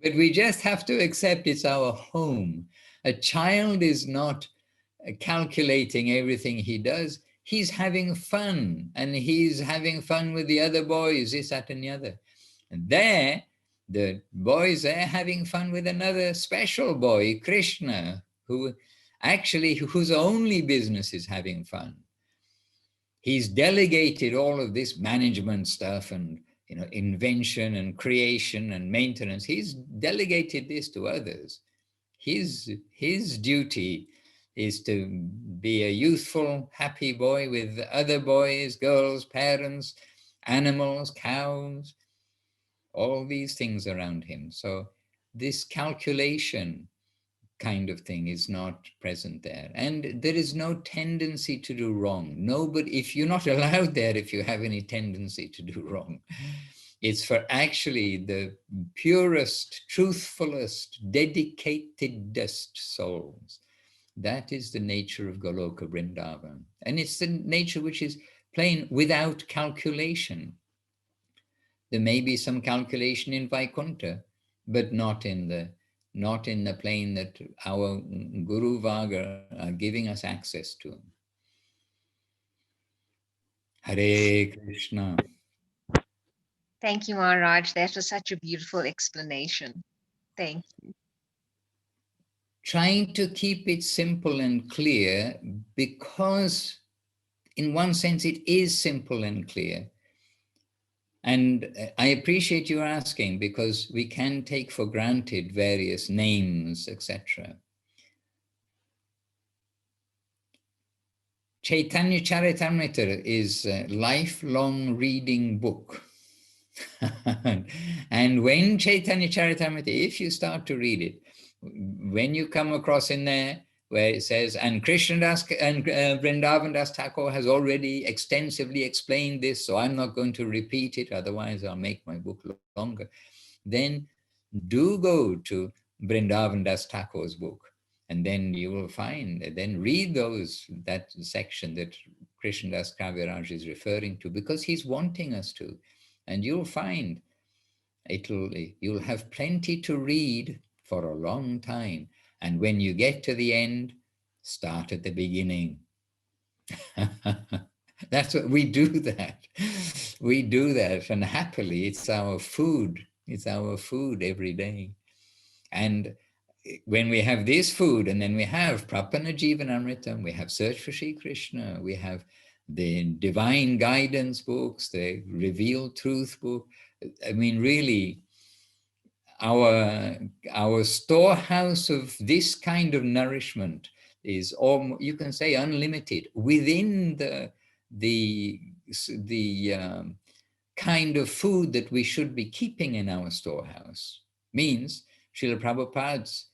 But we just have to accept it's our home. A child is not calculating everything he does. He's having fun, and he's having fun with the other boys, this, that, and the other. And there, the boys are having fun with another special boy, Krishna, whose only business is having fun. He's delegated all of this management stuff and invention and creation and maintenance. He's delegated this to others. His duty is to be a youthful, happy boy with other boys, girls, parents, animals, cows, all these things around him. So this calculation kind of thing is not present there. And there is no tendency to do wrong. Nobody, if you're not allowed there, if you have any tendency to do wrong, it's for actually the purest, truthfulest, dedicatedest souls. That is the nature of Goloka Vrindavan. And it's the nature which is plain without calculation. There may be some calculation in Vaikuntha, but not in the plane that our Guru Vaga are giving us access to. Hare Krishna. Thank you, Maharaj. That was such a beautiful explanation. Thank you. trying to keep it simple and clear, because in one sense it is simple and clear. And I appreciate you asking, because we can take for granted various names, etc. Chaitanya Charitamrita is a lifelong reading book. And when Chaitanya Charitamrita, if you start to read it, when you come across in there where it says, and Krishnadas and Vrindavan Das Thakur has already extensively explained this, so I'm not going to repeat it, otherwise I'll make my book longer, then do go to Vrindavan Das Thakur's book. And then you will find, then read that section that Krishnadas Kaviraj is referring to, because he's wanting us to. And you'll find you'll have plenty to read for a long time. And when you get to the end, start at the beginning. That's what we do that. We do that, and happily it's our food. It's our food every day. And when we have this food, and then we have Prapana Jivanamritam, we have Search for Sri Krishna, we have the Divine Guidance books, the Revealed Truth book. I mean, really, our storehouse of this kind of nourishment is, you can say, unlimited within the kind of food that we should be keeping in our storehouse. Means Srila Prabhupada's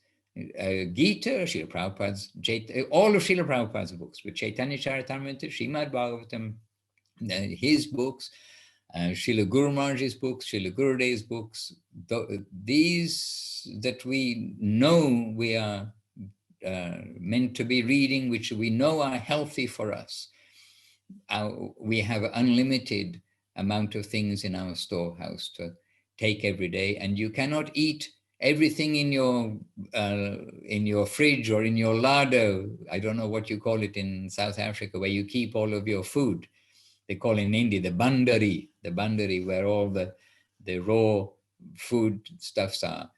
Gita, Srila Prabhupada's, all of Srila Prabhupada's books, with Chaitanya Charitamrita, Srimad Bhagavatam, his books, Srila Guru Maharaj's books, Srila Gurudev's books, these that we know we are meant to be reading, which we know are healthy for us. We have unlimited amount of things in our storehouse to take every day, and you cannot eat everything in your fridge or in your larder. I don't know what you call it in South Africa, where you keep all of your food. They call in India the bandari, where all the raw food stuffs are.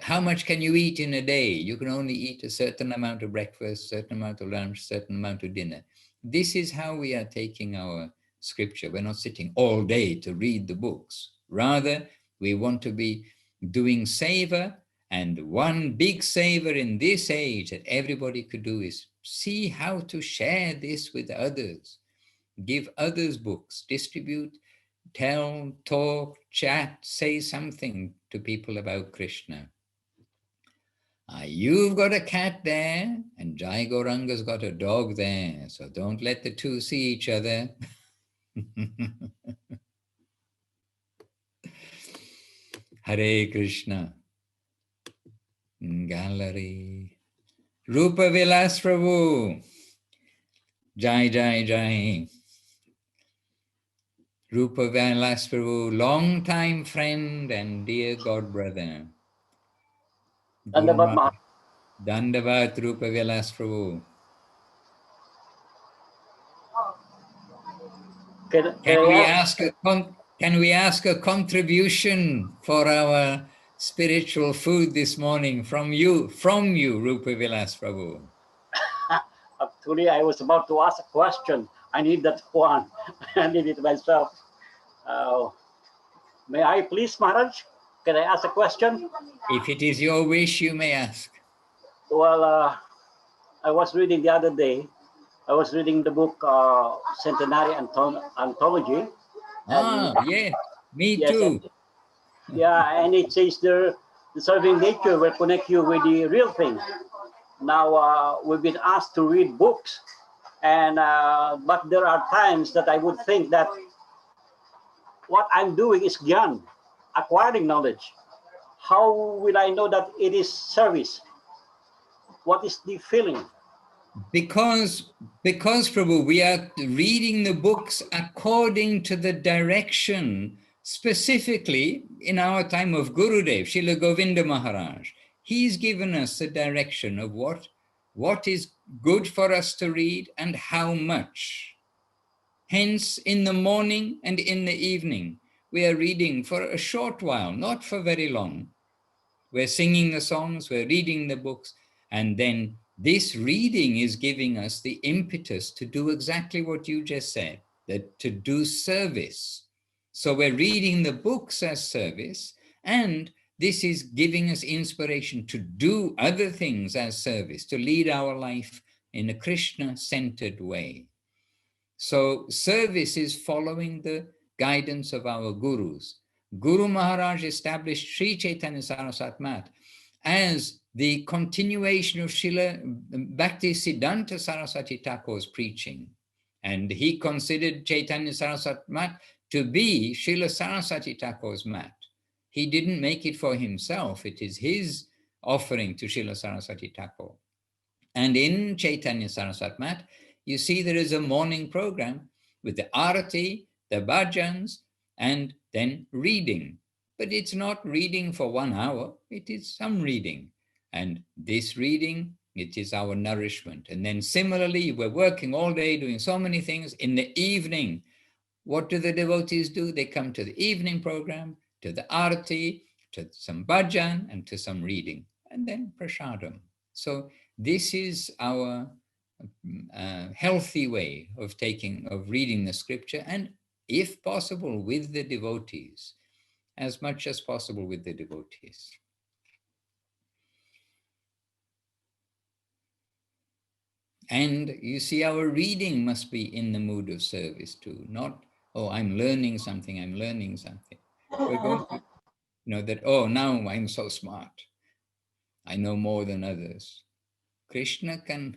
How much can you eat in a day? You can only eat a certain amount of breakfast, certain amount of lunch, certain amount of dinner. This is how we are taking our scripture. We're not sitting all day to read the books. Rather, we want to be doing savor, and one big savor in this age that everybody could do is see how to share this with others. Give others books, distribute, tell, talk, chat, say something to people about Krishna. You've got a cat there, and Jaya Gauranga's got a dog there, so don't let the two see each other. Hare Krishna. Gallery. Rupa Vilas Prabhu. Jai, Jai, Jai. Rupa Vilas Prabhu, long-time friend and dear god brother. Dandavat Rupa Vilas Prabhu. Can we ask a contribution for our spiritual food this morning from you, Rupa Vilas Prabhu? Actually, I was about to ask a question. I need that one. I need it myself. May I please, Maharaj? Can I ask a question? If it is your wish, you may ask. Well, I was reading the other day. I was reading the book Centenary Anthology. Yeah, me too. And it says there, the serving nature will connect you with the real thing. Now, we've been asked to read books, and but there are times that I would think that what I'm doing is gyan, acquiring knowledge. How will I know that it is service? What is the feeling? Because Prabhu, we are reading the books according to the direction, specifically in our time of Gurudev, Srila Govinda Maharaj. He's given us the direction of what is good for us to read and how much. Hence, in the morning and in the evening, we are reading for a short while, not for very long. We're singing the songs, we're reading the books, And then this reading is giving us the impetus to do exactly what you just said, that to do service. So we're reading the books as service, and this is giving us inspiration to do other things as service, to lead our life in a Krishna-centered way. So service is following the guidance of our gurus. Guru Maharaj established Sri Chaitanya Saraswat Math as the continuation of Srila Bhakti Siddhanta Saraswati Thakur's preaching. And he considered Chaitanya Saraswat Math to be Srila Saraswati Thakur's mat. He didn't make it for himself. It is his offering to Srila Saraswati Thakur. And in Chaitanya Saraswat Mat, you see there is a morning program with the arati, the bhajans, and then reading. But it's not reading for 1 hour, it is some reading. And this reading, it is our nourishment. And then similarly, we're working all day doing so many things. In the evening, what do the devotees do? They come to the evening program, to the arati, to some bhajan, and to some reading, and then prasadam. So this is our healthy way of reading the scripture, and if possible with the devotees, as much as possible with the devotees. And you see, our reading must be in the mood of service too, not, oh, I'm learning something. We're going to know that, oh, now I'm so smart. I know more than others. Krishna can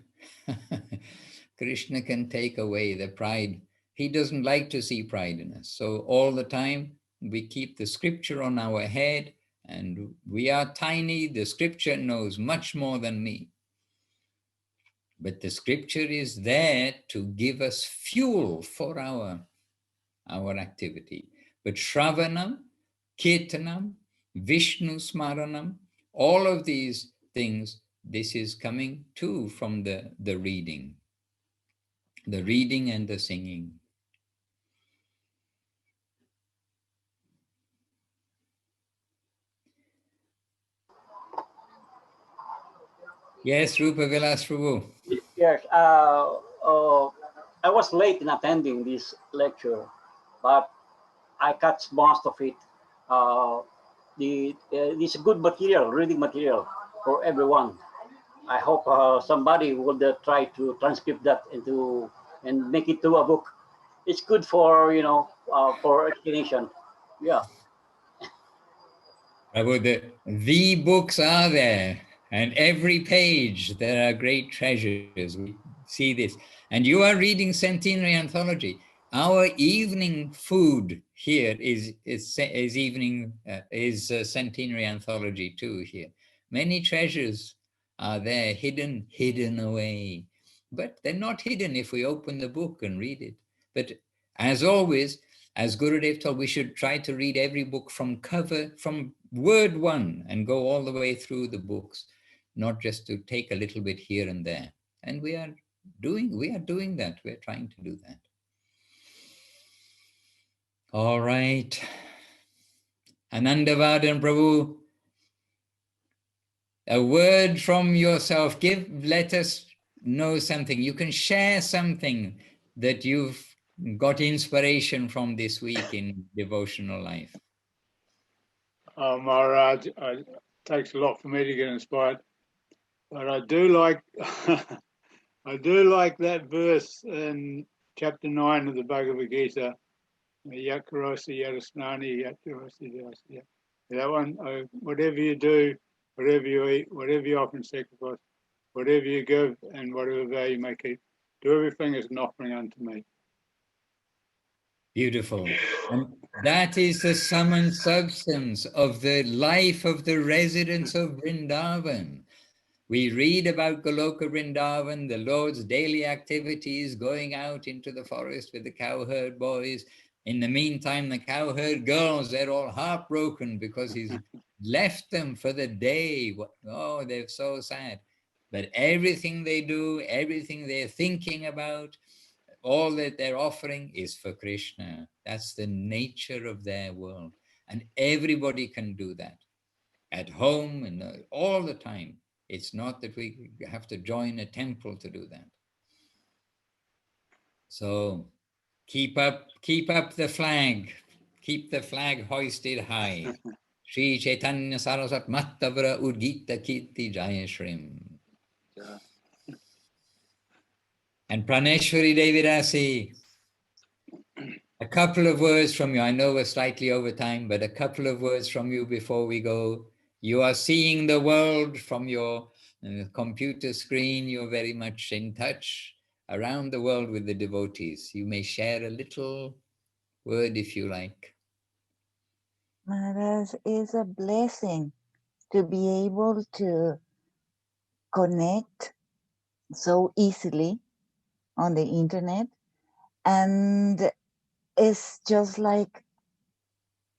take away the pride. He doesn't like to see pride in us. So all the time we keep the scripture on our head, and we are tiny. The scripture knows much more than me. But the scripture is there to give us fuel for our activity. But Shravanam, Kirtanam, Vishnu Smaranam, all of these things, this is coming too from the reading and the singing. Yes, Rupa Vilas Prabhu. Yes, I was late in attending this lecture, but I catch most of it. This good material, reading material for everyone. I hope somebody would try to transcribe that and make it to a book. It's good for for explanation. Yeah. Prabhu, the books are there, and every page there are great treasures. We see this. And you are reading Centenary Anthology. Our evening food here is Centenary Anthology too here. Many treasures are there, hidden away. But they're not hidden if we open the book and read it. But as always, as Gurudev told, we should try to read every book from word one and go all the way through the books, not just to take a little bit here and there. And we are doing that. We're trying to do that. All right. Anandavadan Prabhu, a word from yourself. Let us know something. You can share something that you've got inspiration from this week in devotional life. Maharaj, it takes a lot for me to get inspired, but I do like I do like that verse in chapter 9 of the Bhagavad Gita. Yakarasi Yarasnani Yakarasi Yarasya. That one, whatever you do, whatever you eat, whatever you offer in sacrifice, whatever you give, and whatever vow you may keep, do everything as an offering unto me. Beautiful. And that is the sum and substance of the life of the residents of Vrindavan. We read about Goloka Vrindavan, the Lord's daily activities, going out into the forest with the cowherd boys. In the meantime, the cowherd girls, they're all heartbroken because he's left them for the day. Oh, they're so sad. But everything they do, everything they're thinking about, all that they're offering is for Krishna. That's the nature of their world. And everybody can do that at home and all the time. It's not that we have to join a temple to do that. So keep up the flag. Keep the flag hoisted high. Sri Chaitanya Saraswat Mattavra Udgita Kirti Jaya Shrim. Yeah. And Praneshwari Devirasi, a couple of words from you. I know we're slightly over time, but a couple of words from you before we go. You are seeing the world from your computer screen. You're very much in touch around the world with the devotees. You may share a little word if you like. Maharaj, is a blessing to be able to connect so easily on the internet, and it's just like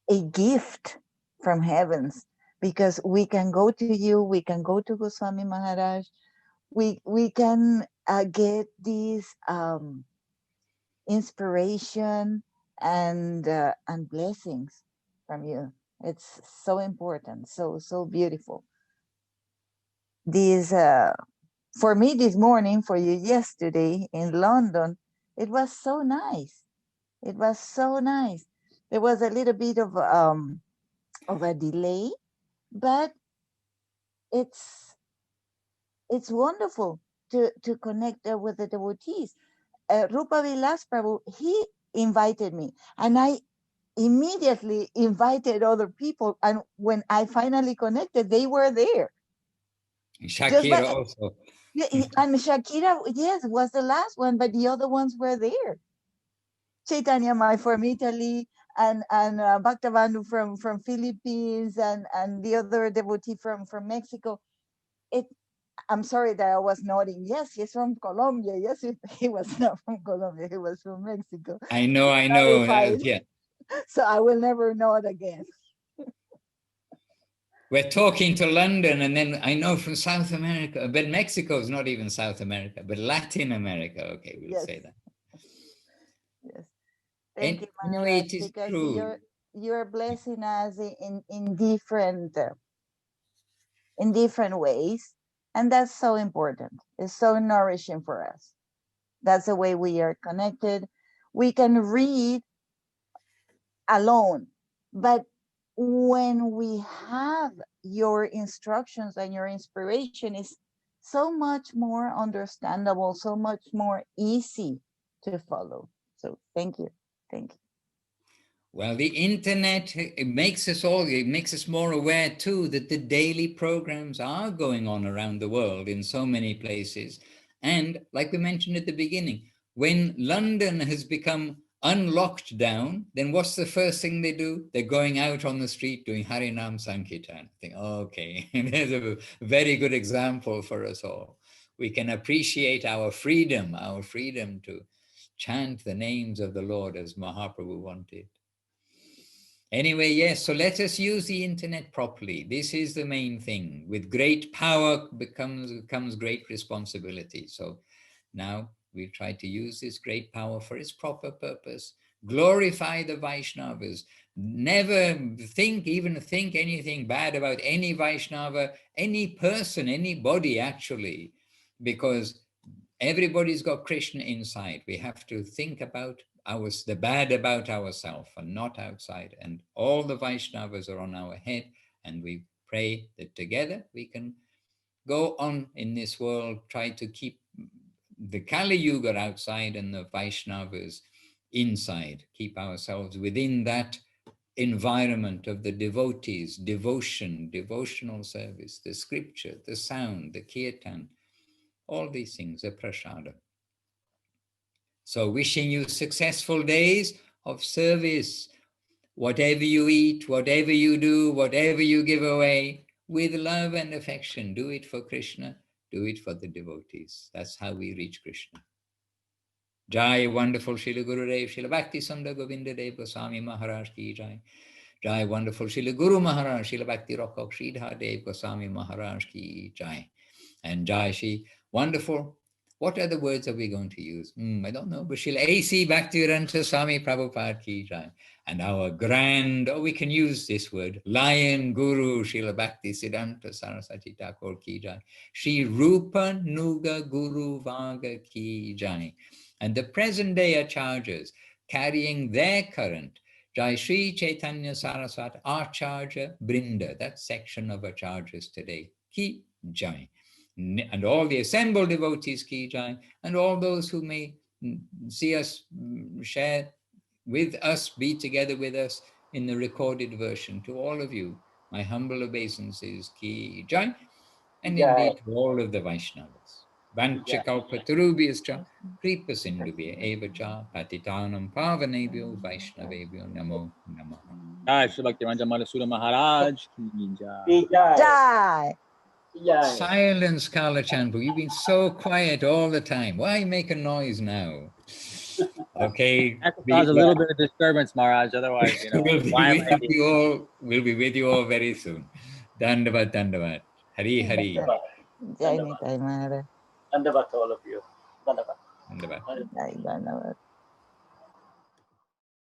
a gift from heavens, because we can go to you, we can go to Goswami Maharaj, we can get this inspiration and blessings from you. It's so important, so beautiful. This for me this morning, for you yesterday in London, it was so nice. It was so nice. There was a little bit of a delay, but it's wonderful to connect with the devotees. Rupa Vilas Prabhu, he invited me, and I immediately invited other people. And when I finally connected, they were there. Shakira also. And Shakira, yes, was the last one, but the other ones were there. Chaitanya Mai from Italy, and Bhaktavandu from Philippines, and the other devotee from Mexico. I'm sorry that I was nodding. Yes, he's from Colombia. Yes, he was not from Colombia. He was from Mexico. I know. Yeah. So I will never nod again. We're talking to London, and then I know from South America, but Mexico is not even South America, but Latin America. Okay, we'll say that. Yes. Thank you, Maharaj, no, it is because true. you're blessing us in different ways, and that's so important. It's so nourishing for us. That's the way we are connected. We can read alone, but when we have your instructions and your inspiration, is so much more understandable, so much more easy to follow. So thank you. Well, the internet, it makes us more aware too that the daily programs are going on around the world in so many places. And like we mentioned at the beginning, when London has become unlocked down, then what's the first thing they do? They're going out on the street doing Harinam Sankirtan. I think, okay, there's a very good example for us all. We can appreciate our freedom to chant the names of the Lord as Mahaprabhu wanted. Anyway, yes, so let us use the internet properly. This is the main thing. With great power comes great responsibility. So now we've tried to use this great power for its proper purpose. Glorify the Vaishnavas. Never think anything bad about any Vaishnava, any person, anybody actually, because everybody's got Krishna inside. We have to think about the bad about ourselves and not outside. And all the Vaishnavas are on our head, and we pray that together we can go on in this world, try to keep the Kali Yuga outside and the Vaishnavas inside, keep ourselves within that environment of the devotees, devotion, devotional service, the scripture, the sound, the kirtan, all these things are prasada. So wishing you successful days of service, whatever you eat, whatever you do, whatever you give away, with love and affection. Do it for Krishna, do it for the devotees. That's how we reach Krishna. Jai, wonderful Srila Gurudev, Srila Bhakti Sundar Govinda Dev Goswami Maharaj ki Jai. Jai, wonderful Srila Guru Maharaj, Srila Bhakti Rockok Sridhar Dev Goswami Maharaj ki Jai. And Jai, Shri wonderful What other words are we going to use? I don't know. But she'll A.C. Bhaktivedanta Swami Prabhupada ki jai. And our grand, we can use this word, Lion Guru Srila Bhakti Siddhanta Saraswati Thakur ki jai. Shri Rupa Nuga Guru Vaga ki jai. And the present day acharyas carrying their current, Jai Shri Chaitanya Saraswati Acharya Brinda, that section of acharyas today, ki jai. And all the assembled devotees ki jai, and all those who may see us, share with us, be together with us in the recorded version. To all of you, my humble obeisances ki jai, and indeed to all of the Vaishnavas. Vanchakalpatarubhyascha kripa sindhubhya eva cha patitanam pavanebhyo Vaishnavebhyo namo namaha. Jai Shri Bhaktivinoda Madhusudan Maharaj ki jai. Jai. Silence, Kala Chanpu. You've been so quiet all the time. Why make a noise now? Okay. That could cause a little bit of disturbance, Maharaj. Otherwise, We'll be with you all very soon. Dandavat, dandavat. Hari, hari. Jai Nitai Maharaj. Dandavat to all of you. Dandavat. Dandavat. Jai Dhanavat.